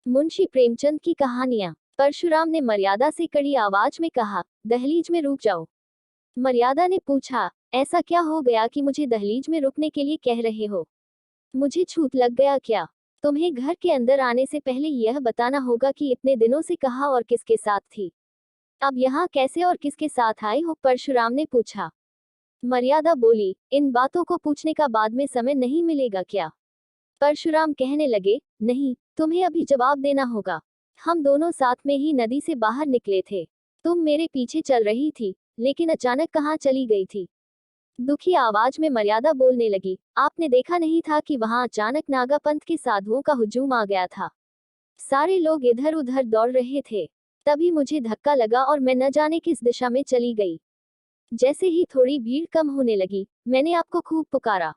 मुंशी प्रेमचंद की कहानियां। परशुराम ने मर्यादा से कड़ी आवाज में कहा, दहलीज में रुक जाओ। मर्यादा ने पूछा, ऐसा क्या हो गया कि मुझे दहलीज में रुकने के लिए कह रहे हो? मुझे छूत लग गया क्या? तुम्हें घर के अंदर आने से पहले यह बताना होगा कि इतने दिनों से कहाँ और किसके साथ थी। अब यहाँ कैसे और किसके साथ आई हो? परशुराम ने पूछा। मर्यादा बोली, इन बातों को पूछने का बाद में समय नहीं मिलेगा क्या? परशुराम कहने लगे, नहीं, तुम्हें अभी जवाब देना होगा। हम दोनों साथ में ही नदी से बाहर निकले थे। तुम मेरे पीछे चल रही थी, लेकिन अचानक कहाँ चली गई थी? दुखी आवाज में मर्यादा बोलने लगी, आपने देखा नहीं था कि वहां अचानक नागापंथ के साधुओं का हुजूम आ गया था। सारे लोग इधर उधर दौड़ रहे थे। तभी मुझे धक्का लगा और मैं न जाने किस दिशा में चली गई। जैसे ही थोड़ी भीड़ कम होने लगी, मैंने आपको खूब पुकारा।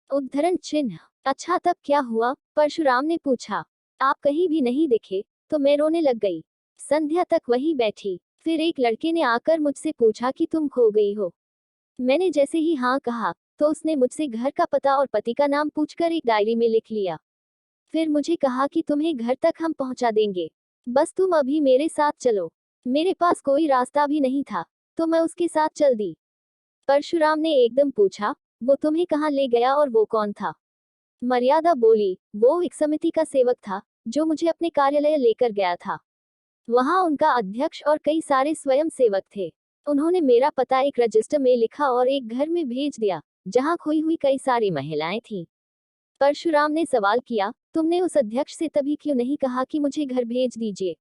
उद्धरण चिन्ह। अच्छा, तब क्या हुआ? परशुराम ने पूछा। आप कहीं भी नहीं दिखे, तो मैं रोने लग गई। संध्या तक वहीं बैठी। फिर एक लड़के ने आकर मुझसे पूछा कि तुम खो गई हो। मैंने जैसे ही हाँ कहा, तो उसने मुझसे घर का पता और पति का नाम पूछकर एक डायरी में लिख लिया। फिर मुझे कहा कि तुम्हें घर तक हम पहुंचा देंगे, बस तुम अभी मेरे साथ चलो। मेरे पास कोई रास्ता भी नहीं था, तो मैं उसके साथ चल दी। परशुराम ने एकदम पूछा, वो तुम्हें कहाँ ले गया और वो कौन था? मर्यादा बोली, वो एक समिति का सेवक था, जो मुझे अपने कार्यालय लेकर गया था। वहां उनका अध्यक्ष और कई सारे स्वयं सेवक थे। उन्होंने मेरा पता एक रजिस्टर में लिखा और एक घर में भेज दिया, जहां खोई हुई कई सारी महिलाएं थीं। परशुराम ने सवाल किया, तुमने उस अध्यक्ष से तभी क्यों नहीं कहा कि मुझे घर भेज दीजिए?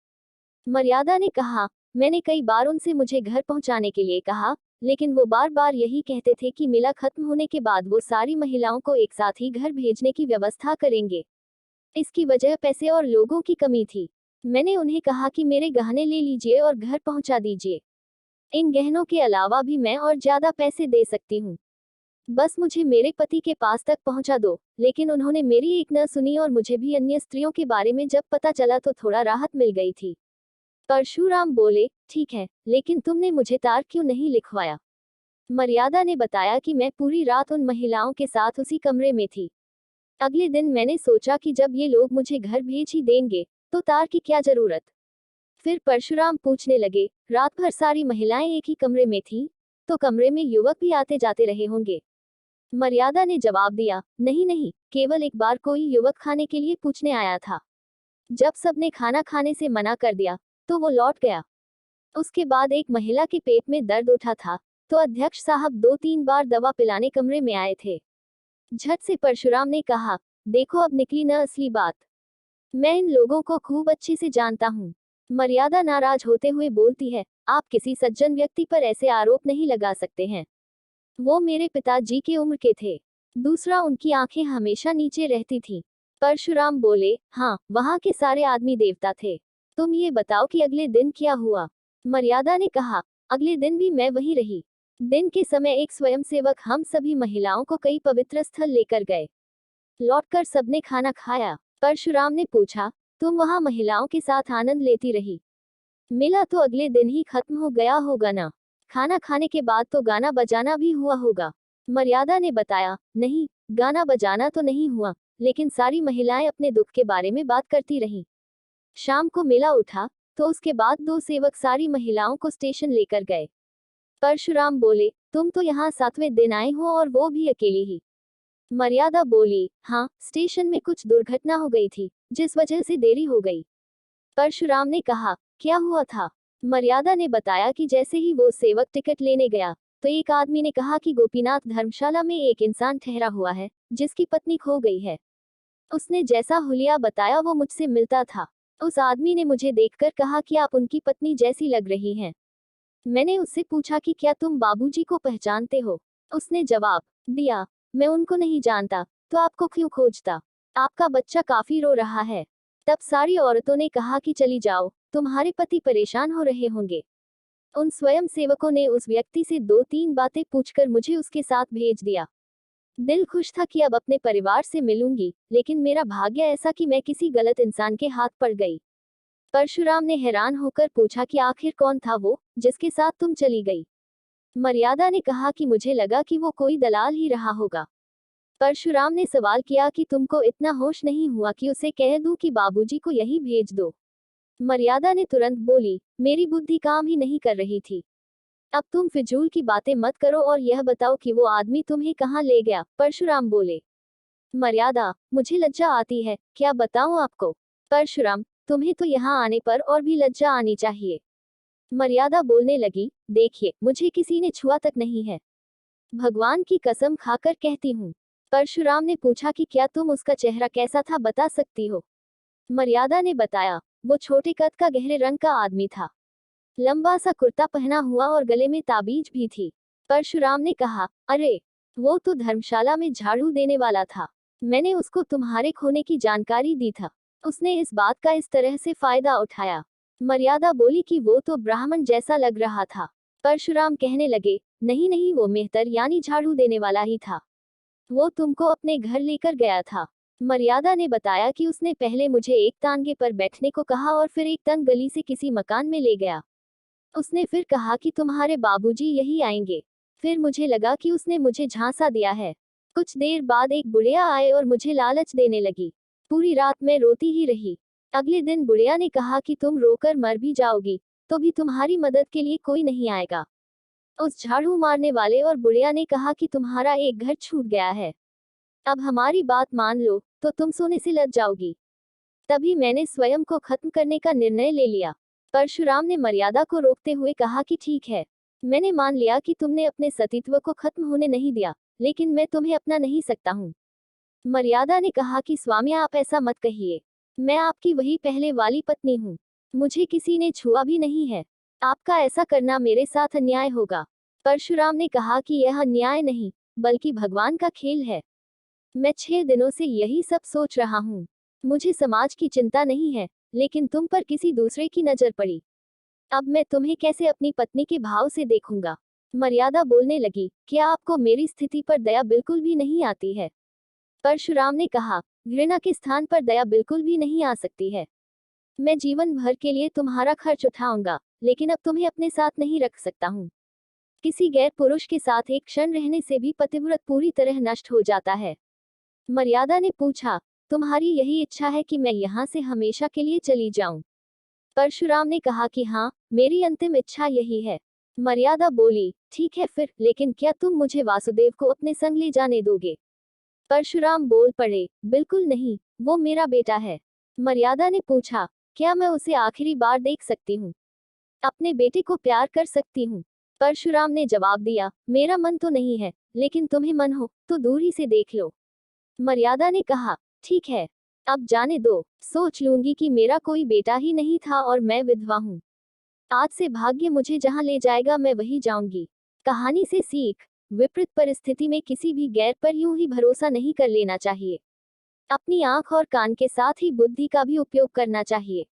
मर्यादा ने कहा, मैंने कई बार उनसे मुझे घर पहुंचाने के लिए कहा, लेकिन वो बार बार यही कहते थे कि मेला खत्म होने के बाद वो सारी महिलाओं को एक साथ ही घर भेजने की व्यवस्था करेंगे। इसकी वजह पैसे और लोगों की कमी थी। मैंने उन्हें कहा कि मेरे गहने ले लीजिए और घर पहुंचा दीजिए। इन गहनों के अलावा भी मैं और ज्यादा पैसे दे सकती हूँ। बस मुझे मेरे पति के पास तक पहुंचा दो। लेकिन उन्होंने मेरी एक न सुनी और मुझे भी अन्य स्त्रियों के बारे में जब पता चला तो थोड़ा राहत मिल गई थी। परशुराम बोले, ठीक है, लेकिन तुमने मुझे तार क्यों नहीं लिखवाया? मर्यादा ने बताया कि मैं पूरी रात उन महिलाओं के साथ उसी कमरे में थी। अगले दिन मैंने सोचा कि जब ये लोग मुझे घर भेज ही देंगे, तो तार की क्या जरूरत? फिर परशुराम पूछने लगे, रात भर सारी महिलाएं एक ही कमरे में थीं, तो कमरे में युवक भी आते जाते रहे होंगे? मर्यादा ने जवाब दिया, नहीं नहीं, केवल एक बार कोई युवक खाने के लिए पूछने आया था। जब सबने खाना खाने से मना कर दिया, तो वो लौट गया। उसके बाद एक महिला के पेट में दर्द उठा था, तो अध्यक्ष साहब 2-3 बार दवा पिलाने कमरे में आए थे। झट से परशुराम ने कहा, देखो अब निकली न असली बात। मैं इन लोगों को खूब अच्छे से जानता हूँ। मर्यादा नाराज होते हुए बोलती है, आप किसी सज्जन व्यक्ति पर ऐसे आरोप नहीं लगा सकते हैं। वो मेरे पिताजी की उम्र के थे। दूसरा, उनकी आंखें हमेशा नीचे रहती थीं। परशुराम बोले, हाँ, वहां के सारे आदमी देवता थे। तुम ये बताओ कि अगले दिन क्या हुआ? मर्यादा ने कहा, अगले दिन भी मैं वहीं रही। दिन के समय एक स्वयंसेवक हम सभी महिलाओं को कई पवित्र स्थल लेकर गए। लौटकर सबने खाना खाया। परशुराम ने पूछा, तुम वहां महिलाओं के साथ आनंद लेती रही? मेला तो अगले दिन ही खत्म हो गया होगा ना? खाना खाने के बाद तो गाना बजाना भी हुआ होगा। मर्यादा ने बताया, नहीं, गाना बजाना तो नहीं हुआ, लेकिन सारी महिलाएं अपने दुख के बारे में बात करती रहीं। शाम को मेला उठा, तो उसके बाद 2 सेवक सारी महिलाओं को स्टेशन लेकर गए। परशुराम बोले, तुम तो यहाँ 7वें दिन आए हो और वो भी अकेली ही। मर्यादा बोली, हाँ, स्टेशन में कुछ दुर्घटना हो गई थी, जिस वजह से देरी हो गई। परशुराम ने कहा, क्या हुआ था? मर्यादा ने बताया कि जैसे ही वो सेवक टिकट लेने गया, तो एक आदमी ने कहा कि गोपीनाथ धर्मशाला में एक इंसान ठहरा हुआ है, जिसकी पत्नी खो गई है। उसने जैसा हुलिया बताया वो मुझसे मिलता था। उस आदमी ने मुझे देखकर कहा कि आप उनकी पत्नी जैसी लग रही हैं। मैंने उससे पूछा कि क्या तुम बाबूजी को पहचानते हो? उसने जवाब दिया, मैं उनको नहीं जानता, तो आपको क्यों खोजता? आपका बच्चा काफी रो रहा है। तब सारी औरतों ने कहा कि चली जाओ, तुम्हारे पति परेशान हो रहे होंगे। उन स्वयं सेवकों ने उस व्यक्ति से 2-3 बातें पूछकर मुझे उसके साथ भेज दिया। दिल खुश था कि अब अपने परिवार से मिलूंगी, लेकिन मेरा भाग्य ऐसा कि मैं किसी गलत इंसान के हाथ पड़ गई। परशुराम ने हैरान होकर पूछा कि आखिर कौन था वो, जिसके साथ तुम चली गई? मर्यादा ने कहा कि मुझे लगा कि वो कोई दलाल ही रहा होगा। परशुराम ने सवाल किया कि तुमको इतना होश नहीं हुआ कि उसे कह दूं कि बाबूजी को यही भेज दो। मर्यादा ने तुरंत बोली, मेरी बुद्धि काम ही नहीं कर रही थी। अब तुम फिजूल की बातें मत करो और यह बताओ कि वो आदमी तुम्हें कहाँ ले गया। परशुराम बोले, मर्यादा, मुझे लज्जा आती है, क्या बताऊं आपको। परशुराम, तुम्हें तो यहाँ आने पर और भी लज्जा आनी चाहिए। मर्यादा बोलने लगी, देखिए, मुझे किसी ने छुआ तक नहीं है, भगवान की कसम खाकर कहती हूँ। परशुराम ने पूछा कि क्या तुम उसका चेहरा कैसा था बता सकती हो। मर्यादा ने बताया, वो छोटे कद का गहरे रंग का आदमी था, लंबा सा कुर्ता पहना हुआ और गले में ताबीज भी थी। परशुराम ने कहा, अरे, वो तो धर्मशाला में झाड़ू देने वाला था, मैंने उसको तुम्हारे खोने की जानकारी दी था, उसने इस बात का इस तरह से फायदा उठाया। मर्यादा बोली कि वो तो ब्राह्मण जैसा लग रहा था। परशुराम कहने लगे, नहीं नहीं, वो मेहतर यानी झाड़ू देने वाला ही था, वो तुमको अपने घर लेकर गया था। मर्यादा ने बताया कि उसने पहले मुझे एक तांगे पर बैठने को कहा और फिर एक तंग गली से किसी मकान में ले गया। उसने फिर कहा कि तुम्हारे बाबूजी यही आएंगे। फिर मुझे लगा कि उसने मुझे झांसा दिया है। कुछ देर बाद एक बुढ़िया आए और मुझे लालच देने लगी। पूरी रात मैं रोती ही रही। अगले दिन बुढ़िया ने कहा कि तुम रोकर मर भी जाओगी तो भी तुम्हारी मदद के लिए कोई नहीं आएगा। उस झाड़ू मारने वाले और बुढ़िया ने कहा कि तुम्हारा एक घर छूट गया है, अब हमारी बात मान लो तो तुम सोने से लज जाओगी। तभी मैंने स्वयं को खत्म करने का निर्णय ले लिया। परशुराम ने मर्यादा को रोकते हुए कहा कि ठीक है, मैंने मान लिया कि तुमने अपने सतीत्व को खत्म होने नहीं दिया, लेकिन मैं तुम्हें अपना नहीं सकता हूँ। मर्यादा ने कहा कि स्वामी, आप ऐसा मत कहिए, मैं आपकी वही पहले वाली पत्नी हूँ, मुझे किसी ने छुआ भी नहीं है, आपका ऐसा करना मेरे साथ अन्याय होगा। परशुराम ने कहा कि यह अन्याय नहीं, बल्कि भगवान का खेल है। मैं 6 दिनों से यही सब सोच रहा हूँ। मुझे समाज की चिंता नहीं है, लेकिन तुम पर किसी दूसरे की नजर पड़ी, अब मैं तुम्हें कैसे अपनी पत्नी के भाव से देखूंगा। मर्यादा बोलने लगी, क्या आपको मेरी स्थिति पर दया बिल्कुल भी नहीं आती है। परशुराम ने कहा, घृणा के स्थान पर दया बिल्कुल भी नहीं आ सकती है। मैं जीवन भर के लिए तुम्हारा खर्च उठाऊंगा, लेकिन अब तुम्हें अपने साथ नहीं रख सकता हूँ। किसी गैर पुरुष के साथ एक क्षण रहने से भी पतिव्रत पूरी तरह नष्ट हो जाता है। मर्यादा ने पूछा, तुम्हारी यही इच्छा है कि मैं यहाँ से हमेशा के लिए चली जाऊं। परशुराम ने कहा कि हाँ, मेरी अंतिम इच्छा यही है। मर्यादा बोली, ठीक है फिर, लेकिन क्या तुम मुझे वासुदेव को अपने संग ले जाने दोगे। परशुराम बोल पड़े, बिल्कुल नहीं, वो मेरा बेटा है। मर्यादा ने पूछा, क्या मैं उसे आखिरी बार देख सकती हूँ, अपने बेटे को प्यार कर सकती हूँ। परशुराम ने जवाब दिया, मेरा मन तो नहीं है, लेकिन तुम्हें मन हो तो दूर ही से देख लो। मर्यादा ने कहा, ठीक है, अब जाने दो, सोच लूंगी कि मेरा कोई बेटा ही नहीं था और मैं विधवा हूँ। आज से भाग्य मुझे जहाँ ले जाएगा मैं वही जाऊंगी। कहानी से सीख, विपरीत परिस्थिति में किसी भी गैर पर यूं ही भरोसा नहीं कर लेना चाहिए। अपनी आंख और कान के साथ ही बुद्धि का भी उपयोग करना चाहिए।